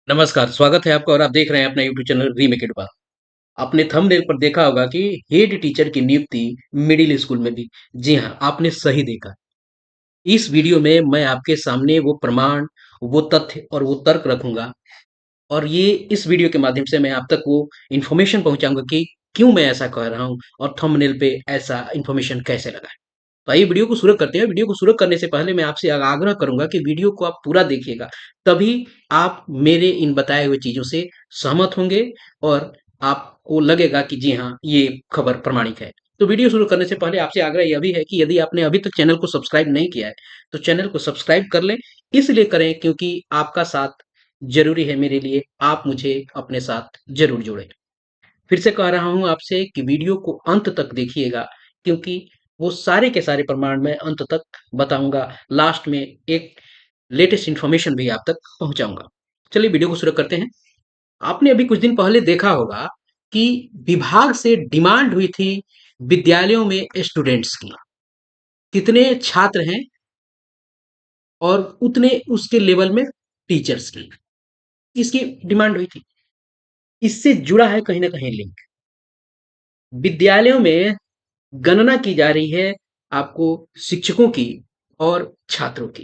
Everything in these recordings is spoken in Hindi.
नमस्कार, स्वागत है आपका और आप देख रहे हैं अपना यूट्यूब चैनल रीमेक इट बार। आपने थंबनेल पर देखा होगा कि हेड टीचर की नियुक्ति मिडिल स्कूल में भी। जी हाँ, आपने सही देखा। इस वीडियो में मैं आपके सामने वो प्रमाण, वो तथ्य और वो तर्क रखूंगा और ये इस वीडियो के माध्यम से मैं आप तक वो इन्फॉर्मेशन पहुंचाऊंगा कि क्यों मैं ऐसा कह रहा हूँ और थंबनेल पे ऐसा इन्फॉर्मेशन कैसे लगा। तो आइए वीडियो को शुरू करते हैं। वीडियो को शुरू करने से पहले मैं आपसे आग्रह करूंगा कि वीडियो को आप पूरा देखिएगा, तभी आप मेरे इन बताए हुए चीज़ों से सहमत होंगे और आपको लगेगा कि जी हाँ, ये खबर प्रामाणिक है। तो वीडियो शुरू करने से पहले आपसे आग्रह यह भी है कि यदि आपने अभी तक चैनल को सब्सक्राइब नहीं किया है, तो चैनल को सब्सक्राइब कर लें। इसलिए करें क्योंकि आपका साथ ज़रूरी है मेरे लिए, आप मुझे अपने साथ ज़रूर जोड़ें। फिर से कह रहा हूँ आपसे कि वीडियो को अंत तक देखिएगा, क्योंकि वो सारे के सारे प्रमाण मैं अंत तक बताऊंगा। लास्ट में एक लेटेस्ट इन्फॉर्मेशन भी आप तक पहुंचाऊंगा। चलिए वीडियो को शुरू करते हैं। आपने अभी कुछ दिन पहले देखा होगा कि विभाग से डिमांड हुई थी विद्यालयों में स्टूडेंट्स की, कितने छात्र हैं और उतने उसके लेवल में टीचर्स की, इसकी डिमांड हुई थी। इससे जुड़ा है कहीं ना कहीं लिंक। विद्यालयों में गणना की जा रही है आपको शिक्षकों की और छात्रों की।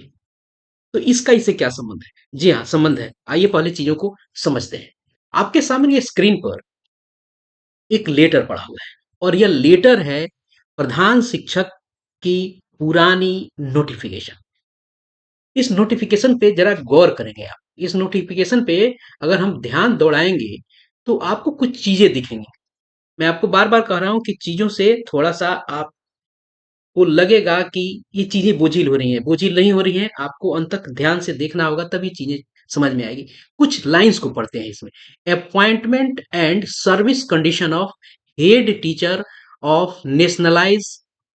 तो इसका इससे क्या संबंध है? जी हाँ, संबंध है। आइए पहले चीजों को समझते हैं। आपके सामने ये स्क्रीन पर एक लेटर पड़ा हुआ है और यह लेटर है प्रधान शिक्षक की पुरानी नोटिफिकेशन। इस नोटिफिकेशन पे जरा गौर करेंगे आप। इस नोटिफिकेशन पे अगर हम ध्यान दौड़ाएंगे तो आपको कुछ चीजें दिखेंगी। मैं आपको बार बार कह रहा हूं कि चीजों से थोड़ा सा आप को लगेगा कि ये चीजें बोझिल हो रही हैं। बोझिल नहीं हो रही हैं, आपको अंत तक ध्यान से देखना होगा, तभी चीजें समझ में आएगी। कुछ लाइंस को पढ़ते हैं इसमें। Appointment and service condition of head teacher of nationalise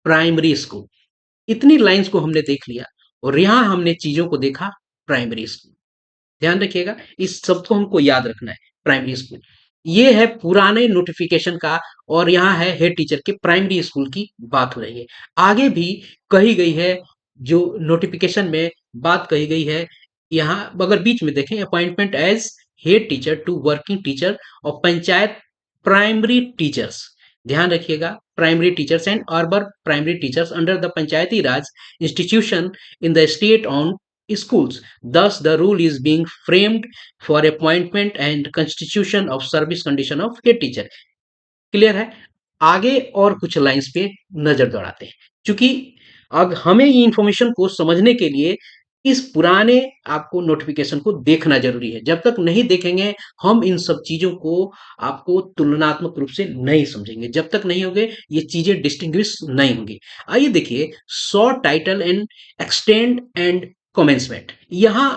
primary school. इतनी लाइंस को हमने देख लिया और यहाँ हमने चीजों को देखा। प्राइमरी स्कूल, ध्यान रखिएगा, इस शब्द को हमको याद रखना है। प्राइमरी स्कूल, ये है पुराने नोटिफिकेशन का। और यहाँ है हेड टीचर के प्राइमरी स्कूल की बात हो रही है। आगे भी कही गई है, जो नोटिफिकेशन में बात कही गई है। यहाँ अगर बीच में देखें, appointment as head teacher to working teacher और पंचायत प्राइमरी टीचर्स। ध्यान रखिएगा, primary teachers and urban primary teachers under the panchayati raj institution in the state on schools. Thus, the rule is being framed for appointment and constitution of service condition of head teacher. Clear है? आगे और कुछ लाइंस पे नजर दौड़ाते हैं, क्योंकि अब हमें ये इंफॉर्मेशन को समझने के लिए इस पुराने आपको नोटिफिकेशन को देखना जरूरी है। जब तक नहीं देखेंगे हम इन सब चीजों को आपको तुलनात्मक रूप से नहीं समझेंगे। जब तक नहीं होंगे ये चीजें डिस्टिंग्विश नहीं होंगी। आइए देखिए, short title and extend and commencement. यहाँ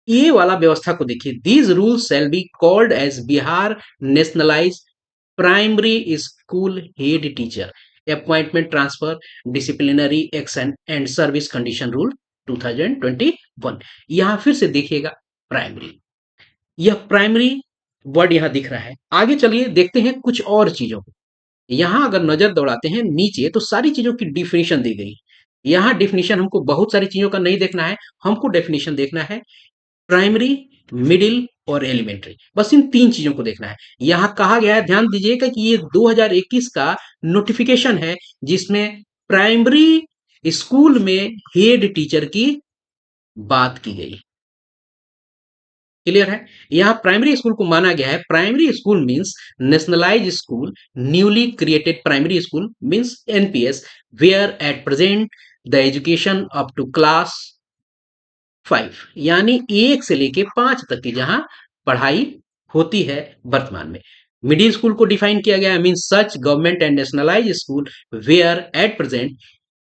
ये वाला व्यवस्था को देखिए। These rules shall be called as Bihar nationalise primary school head teacher appointment transfer disciplinary action and service condition rule 2021। यहां फिर से देखिएगा, प्राइमरी, यह प्राइमरी वर्ड यहां दिख रहा है। आगे चलिए देखते हैं कुछ और चीजों को। यहां अगर नजर दौड़ाते हैं नीचे, तो सारी चीजों की डिफिनेशन दी गई। यहाँ डिफिनेशन हमको बहुत सारी चीजों का नहीं देखना है, हमको डेफिनेशन देखना है। प्राइमरी, मिडिल और एलिमेंट्री, बस इन तीन चीजों को देखना है। यहां कहा गया है, ध्यान दीजिएगा कि ये 2021 का नोटिफिकेशन है, जिसमें प्राइमरी स्कूल में हेड टीचर की बात की गई। क्लियर है? यहाँ प्राइमरी स्कूल को माना गया है। Primary school means nationalise school, newly created primary school means NPS, where at present the education up to class 5, यानी 1 से लेके 5 तक की जहां पढ़ाई होती है वर्तमान में। मिडिल स्कूल को डिफाइन किया गया है, mean such government and nationalise school where at present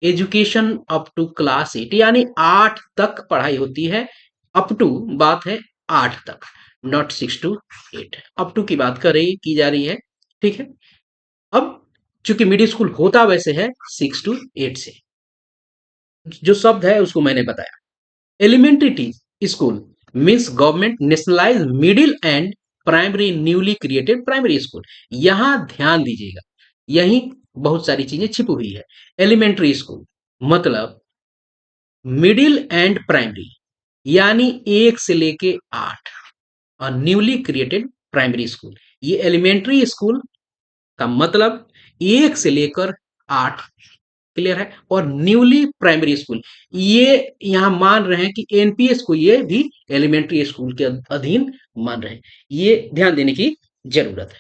education up to class 8, यानी 8 तक पढ़ाई होती है। अप टू बात है 8 तक, नॉट 6 टू 8। अप टू की बात की जा रही है। ठीक है? अब चूंकि मिडिल स्कूल होता वैसे है 6 टू 8 से, जो शब्द है उसको मैंने बताया। Elementary school means government nationalise middle and primary newly created primary school. यहां ध्यान दीजिएगा, यही बहुत सारी चीजें छिपी हुई है। एलिमेंट्री स्कूल मतलब मिडिल एंड प्राइमरी, यानी 1 से लेके 8। Newly created primary school. ये एलिमेंट्री स्कूल का मतलब 1 से लेकर 8, क्लियर है। और न्यूली प्राइमरी स्कूल, ये यहाँ मान रहे हैं कि एनपीएस को ये भी एलिमेंट्री स्कूल के अधीन मान रहे हैं। ये ध्यान देने की जरूरत है,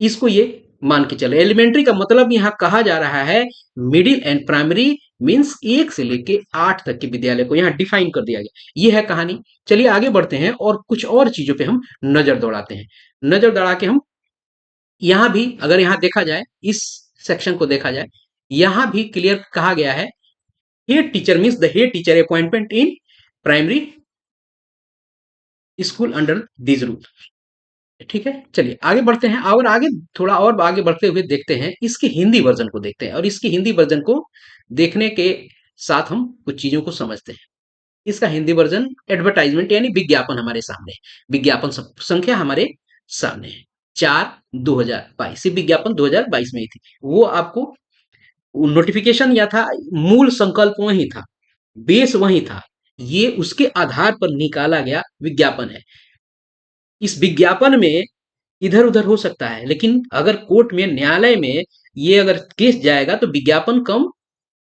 इसको ये मान के चले। एलिमेंट्री का मतलब यहाँ कहा जा रहा है मिडिल एंड प्राइमरी, मीन्स 1 से लेके 8 तक के विद्यालय को यहाँ डिफाइन कर दिया गया। ये है कहानी। चलिए आगे बढ़ते हैं और कुछ और चीजों पे हम नजर दौड़ाते हैं। नजर दौड़ा के हम यहाँ भी, अगर यहाँ देखा जाए, इस सेक्शन को देखा जाए, यहाँ भी क्लियर कहा गया है head teacher means the head teacher appointment in primary school under this rule. ठीक है, चलिए आगे बढ़ते हैं और आगे थोड़ा और आगे बढ़ते हुए देखते हैं इसके हिंदी वर्जन को देखते हैं, और इसके हिंदी वर्जन को देखने के साथ हम कुछ चीजों को समझते हैं। इसका हिंदी वर्जन एडवर्टाइजमेंट यानी विज्ञापन हमारे सामने है। विज्ञापन संख्या हमारे सामने है 4/2022। ये विज्ञापन 2022 में ही थी। वो आपको नोटिफिकेशन या था, मूल संकल्प वही था, बेस वही था, ये उसके आधार पर निकाला गया विज्ञापन है। इस विज्ञापन में इधर उधर हो सकता है, लेकिन अगर कोर्ट में, न्यायालय में ये अगर केस जाएगा तो विज्ञापन कम,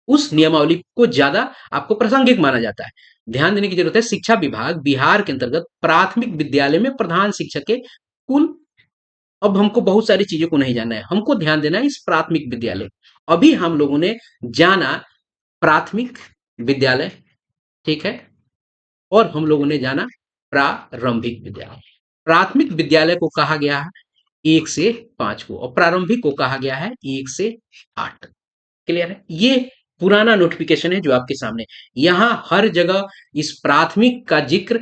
उस नियमावली को ज्यादा आपको प्रासंगिक माना जाता है। ध्यान देने की जरूरत है, शिक्षा विभाग बिहार के अंतर्गत प्राथमिक विद्यालय में प्रधान शिक्षक के कुल, अब हमको बहुत सारी चीजों को नहीं जानना है, हमको ध्यान देना है इस प्राथमिक विद्यालय। अभी हम लोगों ने जाना प्राथमिक विद्यालय, ठीक है, और हम लोगों ने जाना प्रारंभिक विद्यालय। प्राथमिक विद्यालय को कहा गया है 1 से 5 को, और प्रारंभिक को कहा गया है 1 से 8। क्लियर है। ये पुराना नोटिफिकेशन है जो आपके सामने। यहां हर जगह इस प्राथमिक का जिक्र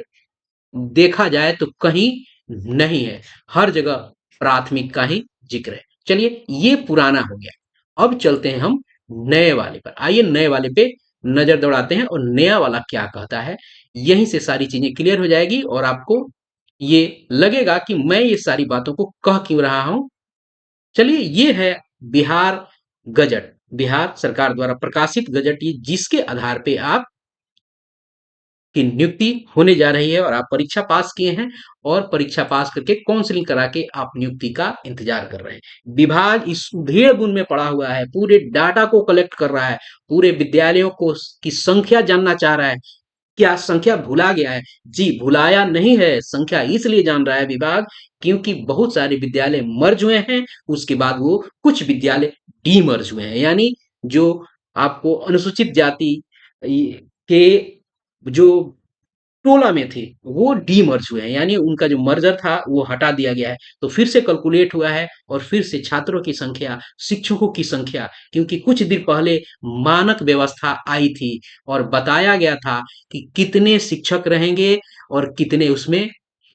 देखा जाए तो कहीं नहीं है, हर जगह प्राथमिक का ही जिक्र है। चलिए ये पुराना हो गया, अब चलते हैं हम नए वाले पर। आइए नए वाले पे नजर दौड़ाते हैं और नया वाला क्या कहता है। यहीं से सारी चीजें क्लियर हो जाएगी और आपको ये लगेगा कि मैं ये सारी बातों को कह क्यों रहा हूं। चलिए ये है बिहार गजट, बिहार सरकार द्वारा प्रकाशित गजट, ये जिसके आधार पे आप की नियुक्ति होने जा रही है और आप परीक्षा पास किए हैं और परीक्षा पास करके काउंसलिंग करा के आप नियुक्ति का इंतजार कर रहे हैं। विभाग इस उधेड़ बुन में पड़ा हुआ है, पूरे डाटा को कलेक्ट कर रहा है, पूरे विद्यालयों को की संख्या जानना चाह रहा है। क्या संख्या भुला गया है? जी भुलाया नहीं है, संख्या इसलिए जान रहा है विभाग क्योंकि बहुत सारे विद्यालय मर्ज हुए हैं, उसके बाद वो कुछ विद्यालय डीमर्ज हुए हैं, यानी जो आपको अनुसूचित जाति के जो टोला में थे वो डीमर्ज हुए हैं, यानी उनका जो मर्जर था वो हटा दिया गया है। तो फिर से कैलकुलेट हुआ है और फिर से छात्रों की संख्या, शिक्षकों की संख्या, क्योंकि कुछ दिन पहले मानक व्यवस्था आई थी और बताया गया था कि कितने शिक्षक रहेंगे और कितने उसमें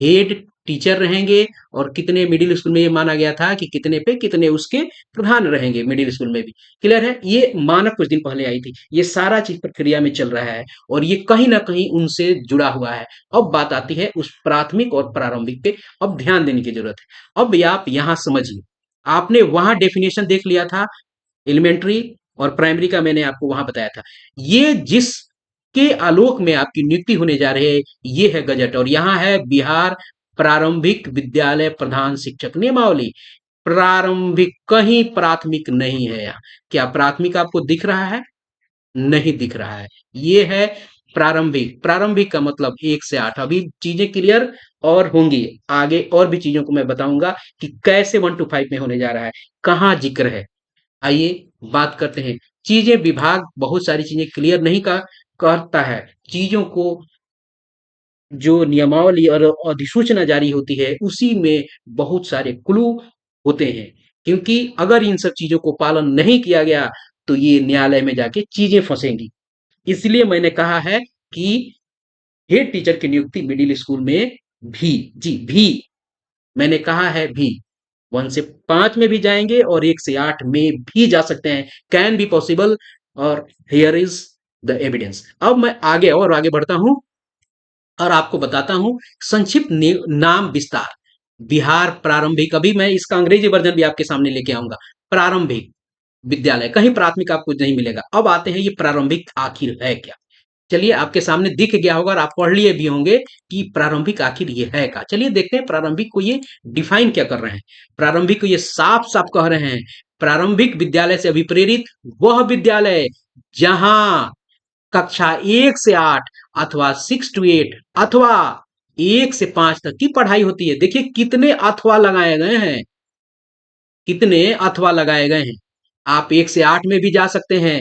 हेड टीचर रहेंगे और कितने मिडिल स्कूल में ये माना गया था कि कितने पे कितने उसके प्रधान रहेंगे मिडिल स्कूल में भी। क्लियर है, ये मानक कुछ दिन पहले आई थी, ये सारा चीज प्रक्रिया में चल रहा है और ये कहीं ना कहीं उनसे जुड़ा हुआ है। अब बात आती है उस प्राथमिक और प्रारंभिक पे, अब ध्यान देने की जरूरत है। अब आप यहां समझिए, आपने वहां डेफिनेशन देख लिया था एलिमेंट्री और प्राइमरी का, मैंने आपको वहां बताया था। ये जिस के आलोक में आपकी नियुक्ति होने जा रही है ये है गजट, और यहाँ है बिहार प्रारंभिक विद्यालय प्रधान शिक्षक नियमावली। प्रारंभिक, कहीं प्राथमिक नहीं है यहाँ। क्या प्राथमिक आपको दिख रहा है? नहीं दिख रहा है। ये है प्रारंभिक। प्रारंभिक का मतलब 1 से 8। अभी चीजें क्लियर और होंगी, आगे और भी चीजों को मैं बताऊंगा कि कैसे 1 to 5 में होने जा रहा है, कहाँ जिक्र है। आइए बात करते हैं। चीजें विभाग बहुत सारी चीजें क्लियर नहीं करता है, चीजों को जो नियमावली और अधिसूचना जारी होती है उसी में बहुत सारे क्लू होते हैं, क्योंकि अगर इन सब चीजों को पालन नहीं किया गया तो ये न्यायालय में जाके चीजें फंसेंगी। इसलिए मैंने कहा है कि हेड टीचर की नियुक्ति मिडिल स्कूल में भी, जी भी, मैंने कहा है भी, 1 से 5 में भी जाएंगे और 1 से 8 में भी जा सकते हैं, कैन बी पॉसिबल, और हियर इज द एविडेंस। अब मैं आगे और आगे बढ़ता हूं और आपको बताता हूं संक्षिप्त नाम विस्तार। बिहार प्रारंभिक, अभी मैं इसका अंग्रेजी वर्जन भी आपके सामने लेके आऊंगा। प्रारंभिक विद्यालय, कहीं प्राथमिक आपको नहीं मिलेगा। अब आते हैं ये प्रारंभिक आखिर है क्या। चलिए आपके सामने दिख गया होगा और आप पढ़ लिए भी होंगे कि प्रारंभिक आखिर ये है क्या। चलिए देखते हैं प्रारंभिक को ये डिफाइन क्या कर रहे हैं। प्रारंभिक को ये साफ साफ कह रहे हैं, प्रारंभिक विद्यालय से अभिप्रेरित वह विद्यालय जहां कक्षा 1 से 8 अथवा 6 to 8 अथवा 1 से 5 तक की पढ़ाई होती है। देखिए कितने अथवा लगाए गए हैं, कितने अथवा लगाए गए हैं। आप 1 से 8 में भी जा सकते हैं,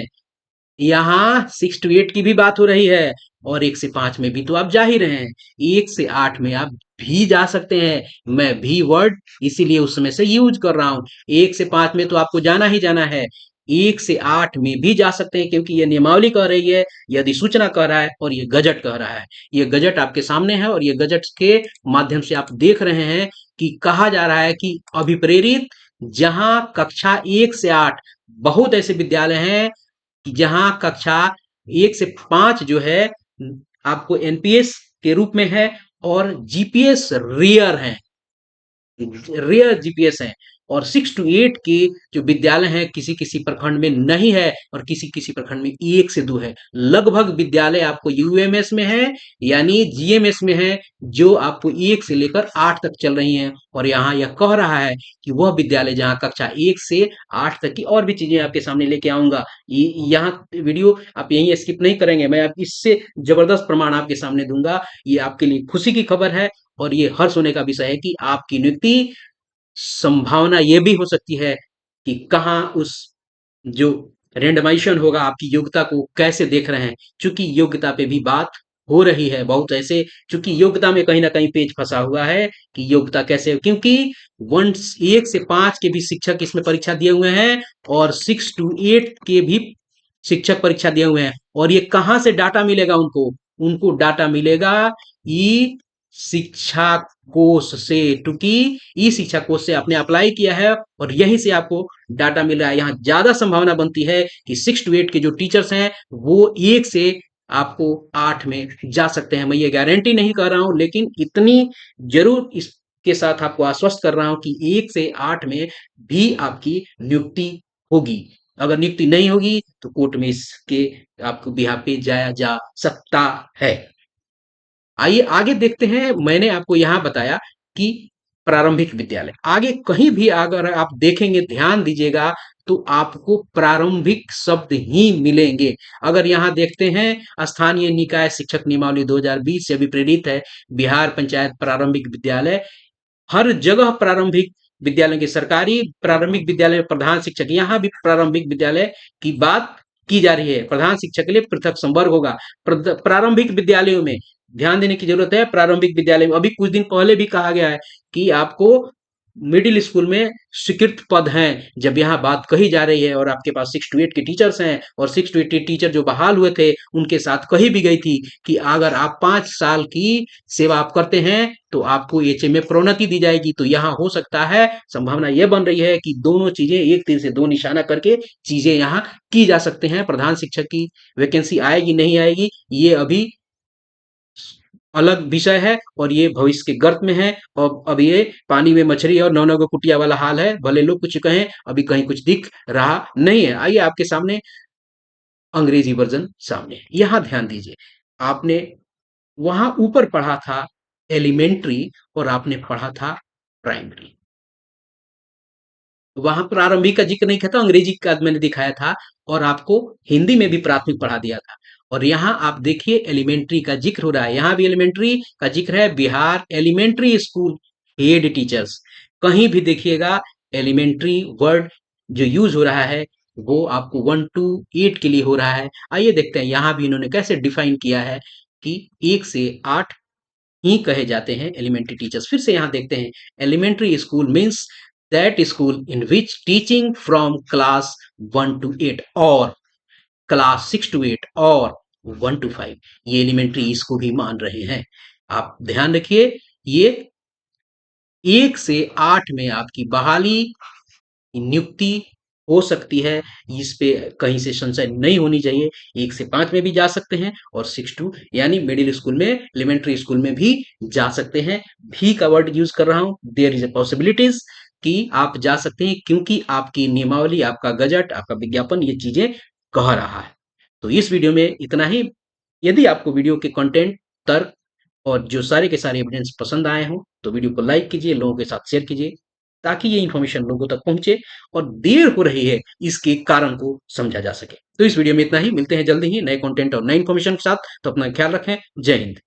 यहाँ 6 to 8 की भी बात हो रही है, और 1 से 5 में भी तो आप जा ही रहे हैं। 1 से 8 में आप भी जा सकते हैं, मैं भी वर्ड इसीलिए उस समय से यूज कर रहा हूं। 1 से 5 में तो आपको जाना ही जाना है, 1 से 8 में भी जा सकते हैं, क्योंकि ये नियमावली कह रही है, ये अधिसूचना कह रहा है और ये गजट कह रहा है। ये गजट आपके सामने है और ये गजट के माध्यम से आप देख रहे हैं कि कहा जा रहा है कि अभिप्रेरित जहां कक्षा 1 से 8, बहुत ऐसे विद्यालय हैं जहां कक्षा 1 से 5 जो है आपको एनपीएस के रूप में है, और जीपीएस रेयर है, रेयर जीपीएस है। और 6 to 8 के जो विद्यालय हैं किसी किसी प्रखंड में नहीं है, और किसी किसी प्रखंड में 1 से 2 है। लगभग विद्यालय आपको यूएमएस में है, यानी जीएमएस में है, जो आपको 1 से लेकर 8 तक चल रही हैं। और यहाँ यह कह रहा है कि वह विद्यालय जहाँ कक्षा 1 से 8 तक की और भी चीजें आपके सामने लेके आऊंगा। यहाँ वीडियो आप यहीं स्किप नहीं करेंगे, मैं आप इससे जबरदस्त प्रमाण आपके सामने दूंगा। ये आपके लिए खुशी की खबर है और ये हर्ष होने का विषय है कि आपकी नियुक्ति, संभावना ये भी हो सकती है कि कहाँ उस जो रेंडमाइजेशन होगा आपकी योग्यता को कैसे देख रहे हैं, चूंकि योग्यता पे भी बात हो रही है बहुत ऐसे, चूंकि योग्यता में कहीं ना कहीं पेच फंसा हुआ है कि योग्यता कैसे, क्योंकि 1 से 5 के भी शिक्षक इसमें परीक्षा दिए हुए हैं और 6 to 8 के भी शिक्षक परीक्षा दिए हुए हैं। और ये कहाँ से डाटा मिलेगा उनको, उनको डाटा मिलेगा ई शिक्षा कोष से, क्योंकि ई शिक्षा कोष से आपने अप्लाई किया है और यहीं से आपको डाटा मिल रहा है। यहाँ ज्यादा संभावना बनती है कि 6 to 8 के जो टीचर्स हैं वो 1 से आपको 8 में जा सकते हैं। मैं ये गारंटी नहीं कर रहा हूं, लेकिन इतनी जरूर इसके साथ आपको आश्वस्त कर रहा हूं कि 1 से 8 में भी आपकी नियुक्ति होगी। अगर नियुक्ति नहीं होगी तो कोर्ट में इसके आपको बिहाफ पे जाया जा सकता है। आइए आगे देखते हैं। मैंने आपको यहाँ बताया कि प्रारंभिक विद्यालय, आगे कहीं भी अगर आप देखेंगे, ध्यान दीजिएगा, तो आपको प्रारंभिक शब्द ही मिलेंगे। अगर यहाँ देखते हैं स्थानीय निकाय शिक्षक नियमावली 2020 से अभिप्रेरित है, बिहार पंचायत प्रारंभिक विद्यालय, हर जगह प्रारंभिक विद्यालय के सरकारी प्रारंभिक विद्यालय में प्रधान शिक्षक, यहाँ भी प्रारंभिक विद्यालय की बात की जा रही है। प्रधान शिक्षक के लिए पृथक संवर्ग होगा। प्रारंभिक विद्यालयों में ध्यान देने की जरूरत है। प्रारंभिक विद्यालय में अभी कुछ दिन पहले भी कहा गया है कि आपको मिडिल स्कूल में स्वीकृत पद हैं। जब यहाँ बात कही जा रही है और आपके पास 6 to 8 के टीचर्स हैं, और 6 to 8 के टीचर जो बहाल हुए थे उनके साथ कही भी गई थी कि अगर आप 5 साल की सेवा आप करते हैं तो आपको एचए में प्रोन्नति दी जाएगी। तो यहाँ हो सकता है, संभावना यह बन रही है कि दोनों चीजें, एक तीर से दो निशाना करके चीजें यहाँ की जा सकते हैं। प्रधान शिक्षक की वैकेंसी आएगी नहीं आएगी ये अभी अलग विषय है, और ये भविष्य के गर्त में है। और अब ये पानी में मछली और 9 9 गो कुटिया वाला हाल है, भले लोग कुछ कहें, अभी कहीं कुछ दिख रहा नहीं है। आइए आपके सामने अंग्रेजी वर्जन सामने है, यहां ध्यान दीजिए। आपने वहां ऊपर पढ़ा था एलिमेंट्री और आपने पढ़ा था प्राइमरी, वहां प्रारंभिक का जिक्र नहीं किया था, अंग्रेजी का मैंने दिखाया था, और आपको हिंदी में भी प्राथमिक पढ़ा दिया था। और यहाँ आप देखिए एलिमेंट्री का जिक्र हो रहा है, यहाँ भी एलिमेंट्री का जिक्र है, Bihar elementary school head teachers. कहीं भी देखिएगा एलिमेंट्री वर्ड जो यूज हो रहा है वो आपको 1 to 8 के लिए हो रहा है। आइए देखते हैं यहाँ भी इन्होंने कैसे डिफाइन किया है कि 1 से 8 ही कहे जाते हैं एलिमेंट्री टीचर्स। फिर से यहाँ देखते हैं, elementary school means that school in which teaching from class 1 to 8 और क्लास 6 to 8 और 1 to 5, ये एलिमेंट्री इसको भी मान रहे हैं। आप ध्यान रखिए, ये 1 से 8 में आपकी बहाली, नियुक्ति हो सकती है, इस पे कहीं से संशय नहीं होनी चाहिए। 1 से 5 में भी जा सकते हैं और 6 to यानी मिडिल स्कूल में, एलिमेंट्री स्कूल में भी जा सकते हैं। भी का वर्ड यूज कर रहा हूं, देयर इज ए पॉसिबिलिटीज कि आप जा सकते हैं, क्योंकि आपकी नियमावली, आपका गजट, आपका विज्ञापन ये चीजें कह रहा है। तो इस वीडियो में इतना ही। यदि आपको वीडियो के कंटेंट, तर्क और जो सारे के सारे एविडेंस पसंद आए हों, तो वीडियो को लाइक कीजिए, लोगों के साथ शेयर कीजिए, ताकि ये इन्फॉर्मेशन लोगों तक पहुँचे और देर हो रही है, इसके कारण को समझा जा सके। तो इस वीडियो में इतना ही, मिलते हैं जल्दी ही नए कंटेंट और नई इन्फॉर्मेशन के साथ, तो अपना ख्याल रखें। जय हिंद।